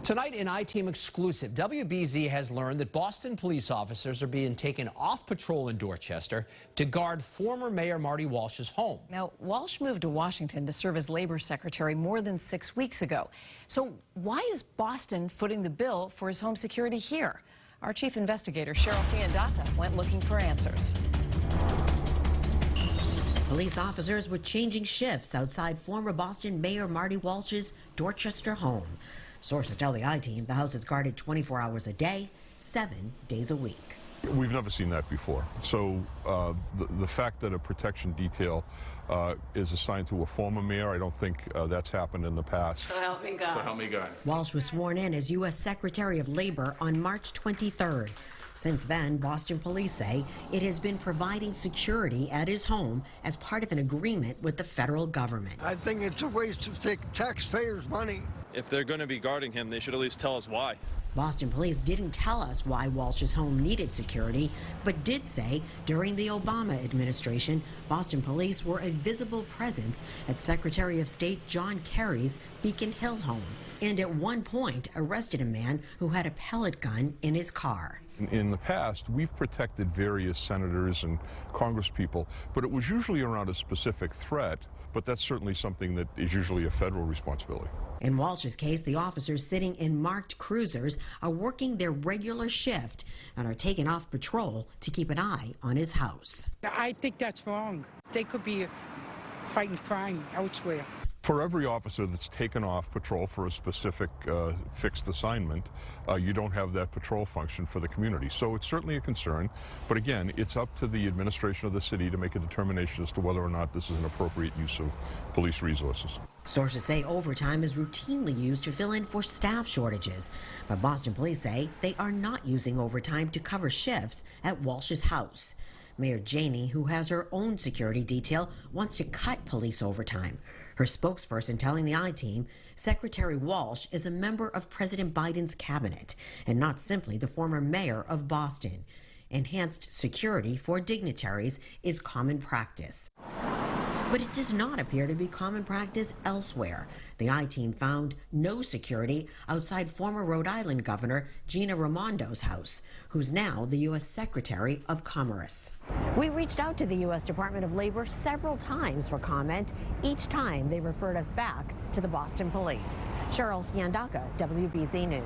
Tonight in I-Team exclusive, WBZ has learned that Boston police officers are being taken off patrol in Dorchester to guard former Mayor Marty Walsh's home. Now, Walsh moved to Washington to serve as labor secretary more than 6 weeks ago. So why is Boston footing the bill for his home security here? Our chief investigator, Cheryl Fiandaca, went looking for answers. Police officers were changing shifts outside former Boston Mayor Marty Walsh's Dorchester home. Sources tell the I-Team the house is guarded 24 hours a day, 7 days a week. We've never seen that before. So the fact that a protection detail is assigned to a former mayor, I don't think that's happened in the past. So help me God. So help me God. Walsh was sworn in as U.S. Secretary of Labor on March 23rd. Since then, Boston police say it has been providing security at his home as part of an agreement with the federal government. I think it's a waste of taxpayers' money. If they're going to be guarding him, they should at least tell us why. Boston police didn't tell us why Walsh's home needed security, but did say during the Obama administration, Boston police were a visible presence at Secretary of State John Kerry's Beacon Hill home, and at one point arrested a man who had a pellet gun in his car. In the past, we've protected various senators and congresspeople, but it was usually around a specific threat, but that's certainly something that is usually a federal responsibility. In Walsh's case, the officers sitting in marked cruisers are working their regular shift and are taken off patrol to keep an eye on his house. I think that's wrong. They could be fighting crime elsewhere. For every officer that's taken off patrol for a specific fixed assignment, you don't have that patrol function for the community. So it's certainly a concern, but again, it's up to the administration of the city to make a determination as to whether or not this is an appropriate use of police resources. Sources say overtime is routinely used to fill in for staff shortages, but Boston police say they are not using overtime to cover shifts at Walsh's house. Mayor Janey, who has her own security detail, wants to cut police overtime. Her spokesperson telling the I-Team, Secretary Walsh is a member of President Biden's cabinet and not simply the former mayor of Boston. Enhanced security for dignitaries is common practice. But it does not appear to be common practice elsewhere. The I-Team found no security outside former Rhode Island Governor Gina Raimondo's house, who's now the U.S. Secretary of Commerce. We reached out to the U.S. Department of Labor several times for comment. Each time they referred us back to the Boston police. Cheryl Fiandaca, WBZ News.